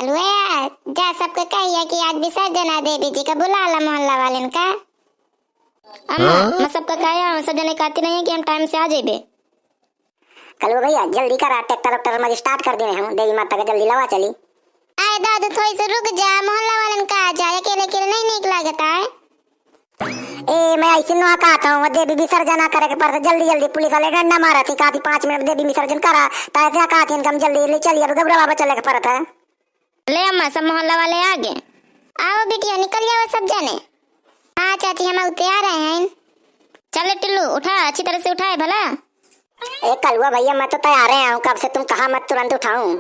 कलुआ जा सबको कहिए कि आज विसर्जन है देवी जी का, बुला ला मोहल्ला वाले का। अम्मा मैं सबको कहा हूं, सब जने कहती नहीं है कि हम टाइम से आ जेबे। कलुआ भैया जल्दी करा, ट्रैक्टर मज स्टार्ट कर देने हम, देवी माता का जल्दी लवा चली। आए दादू थोड़ी सी रुक जा, मोहल्ला वाले का आ जाए, अकेले अकेले नहीं निक लगता है। ए मैं ऐसे नुआ कहता हूँ देवी विसर्जन करे के पड़ता, जल्दी जल्दी पुलिस वाले डंडा मारा थी, कहती 5 मिनट देवी विसर्जन करा, ताकि कहती हम जल्दी ले चलिए, अब घबरा बाबा चले के पड़ता है। ले अम्मा सब मोहल्ला वाले आ गए, आओ बिटिया निकल जाओ सब जने। हाँ चाची हम उते आ रहे हैं। चल टिल्लू उठा, अच्छी तरह से उठाए भला। ए कलुआ भैया मैं तो तैयार हूँ, कब से तुम कहा मैं तुरंत उठाऊं।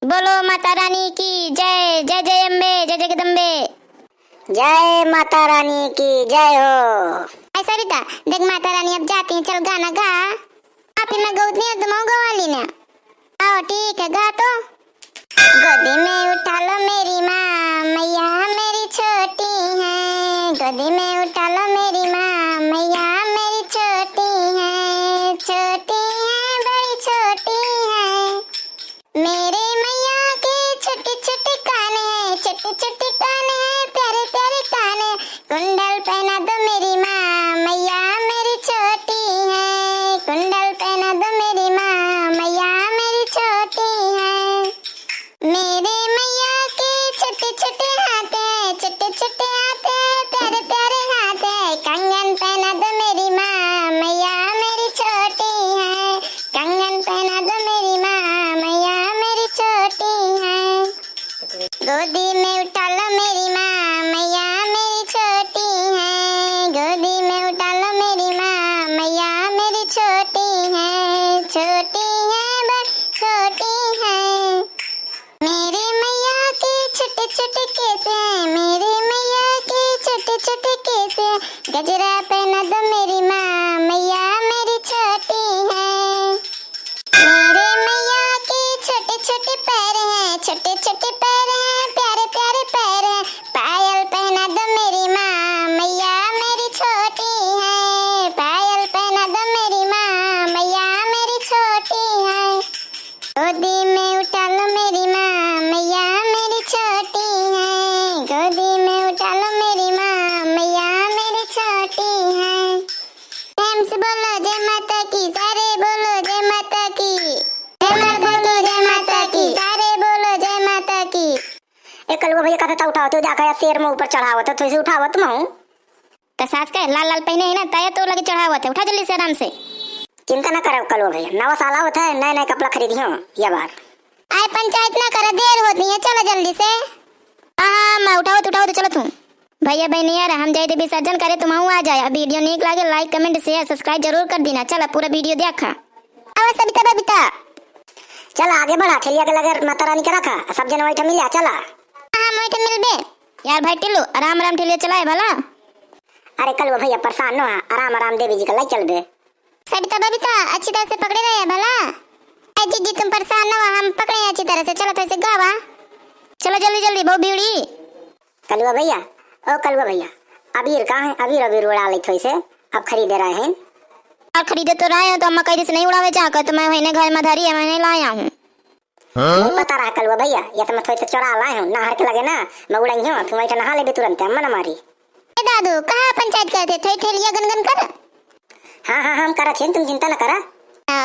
बोलो माता रानी की जय, जय जय अम्बे, जय जय जगदम्बे। जय माता रानी की जय हो। ऐसा रीता देख माता रानी अब जाती है, चल गाना गा। आप मैं गौत नहीं तुम गवाली ने। आओ ठीक है गा तो। गोदी में उठा लो मेरी माँ, मैया मेरी छोटी है। गोदी में उठा लो मेरी माँ, मैया मेरी छोटी है। छोटी है बड़ी छोटी है, मेरे मैया के छोटे छोटे कान है, छोटे छोटे कान है, प्यारे प्यारे कान है। कुंडल पहना दो मेरी माँ, मैया मेरी छोटी है। कुंडल पहना दो मेरी माँ, मैया मेरी छोटी है। मेरे मैया के छोटे छोटे हाथ है, छोटे छोटे हाथ है, प्यारे प्यारे हाथ है। कंगन पहना दो मेरी माँ, मैया मेरी छोटी है। कंगन पहना दो मेरी माँ, मैया मेरी छोटी है। गोदी में उठा लो मेरी माँ, मैया मेरी छोटी है। गोदी में उठा लो मेरी माँ, मैया मेरी छोटी है। छोटी है बस छोटी है, मेरे मैया के छोटे छोटे केस हैं, मेरे मैया के छोटे छोटे केस हैं। गजरा पहना दो मेरी माँ, मैया मेरी छोटी है। मेरे मैया के छोटे छोटे पैर हैं, छोटे छोटे पैर हैं, प्यारे प्यारे पैर हैं। पायल पहना दो मेरी माँ, मैया मेरी छोटी है। पायल पहना दो मेरी माँ, मैया मेरी छोटी है। गोदी में उठा लो मेरी माँ, मैया मेरी छोटी है। गोदी में उठा लो मेरी माँ, मैया मेरी छोटी है। प्रेम से बोलो जय माता की, सारे बोलो जय माता की। जय माता की, जय माता की, सारे बोलो जय माता की। ए कलुआ भैया कहता था उठाओ, तो जाकर शेर में ऊपर चढ़ावत है, थोड़ी सी उठावत मैं तो सास का लाल लाल पहने है ना, ताया तो लगे चढ़ावत है, उठा जल्दी से आराम से। चिंता न करो कलुआ भैया, नवा साल होता है, नए नए कपड़ा खरीदी हूँ ये बार। आए पंचायत ना करे, देर होती है, चलो जल्दी से। हाँ मैं उठाओ तो चलो तुम भैया बहनी यार, हम जाए विसर्जन करे, तुम आ जाए। वीडियो नीक लगे लाइक कमेंट शेयर सब्सक्राइब जरूर कर देना। चला पूरा वीडियो देखा। अब सबिता बबिता चल आगे बढ़ा, ठेलिया के लगे माता रानी के रखा, सब जन वही मिला चला। हाँ वही मिलबे यार भाई टिल्लू, आराम आराम ठेलिया चलाए भला। अरे कलुआ भैया परेशान न हो, आराम आराम देवी जी का लाई चल बे। सबिता बबिता अच्छी तरह से पकड़े रहे भला। जी तुम परेशान न हो, हम पकड़े अच्छी तरह से। चलो तो ऐसे गावा, चलो जल्दी जल्दी, बहुत भीड़ी। कलुआ भैया ओ कलुआ भैया, अबीर कहाँ है? अबीर उड़ा ली थोड़ी से, अब खरीदे रहे हैं। और खरीदे तो रहे हो तो अम्मा कहीं से नहीं उड़ावे जाकर, तो मैं वही घर में धरी है, मैंने लाया हूँ। पता रहा कलुआ भैया, ये तो मैं थोड़ी से चोरा लाए हूँ, नहर के लगे ना मैं उड़ाई हूँ, फिर वही नहा ले तुरंत अम्मा न मारी। दादू कहाँ पंचायत करते थे, ठेलिया गनगन कर। हाँ हम करा छे, तुम चिंता न करा।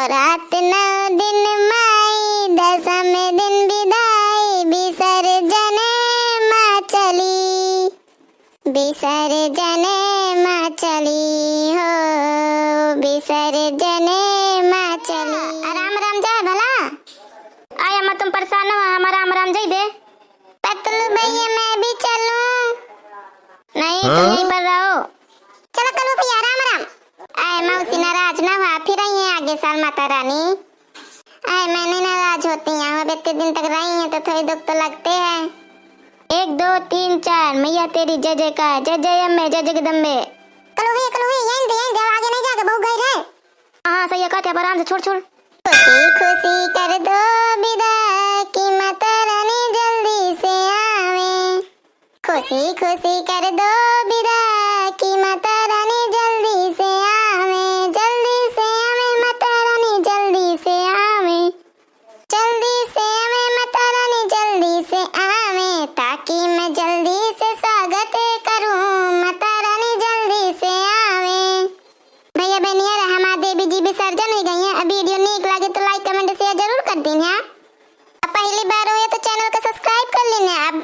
रात 9 दिन माई, 10 दिन विदाई, विसर्जन माँ चली, विसर्जन माँ चली हो, विसर्जन माँ चली। आराम आराम जाए भला। आय अम्मा तुम परेशान हो, हम आराम आराम जाइबे। पतलू भैया मैं भी चलूं? नहीं तुम यहीं पर रहो। चलो कलो भैया आराम आराम। आए मौसी नाराज ना हुआ, फिर आई है आगे साल माता रानी। आए मैंने नाराज होती हूँ, अब इतने दिन तक रही है तो थोड़ी दुख तो लगते हैं। 1 2 3 4 मैया तेरी जय जयकार, जय जय अम्बे जय जगदम्बे। कलो भैया यहीं दे आगे नहीं जाके बहुत गई है। हाँ सही है, कहते आराम से छोड़। खुशी खुशी कर दो विदा कि माता रानी जल्दी से आवे। खुशी खुशी कर दो विदा कि माता रानी जल्दी से आवे, जल्दी से आवे माता रानी जल्दी से आवे, जल्दी से आवे माता रानी जल्दी से आवे। करूं माता रानी जल्दी से आवे। भैया बहनिया हमारे देवी जी विसर्जन हो गई हैं। अब वीडियो नीक लगे तो लाइक कमेंट शेयर जरूर कर दीजिए। अब पहली बार हो तो चैनल को सब्सक्राइब कर लेना। अब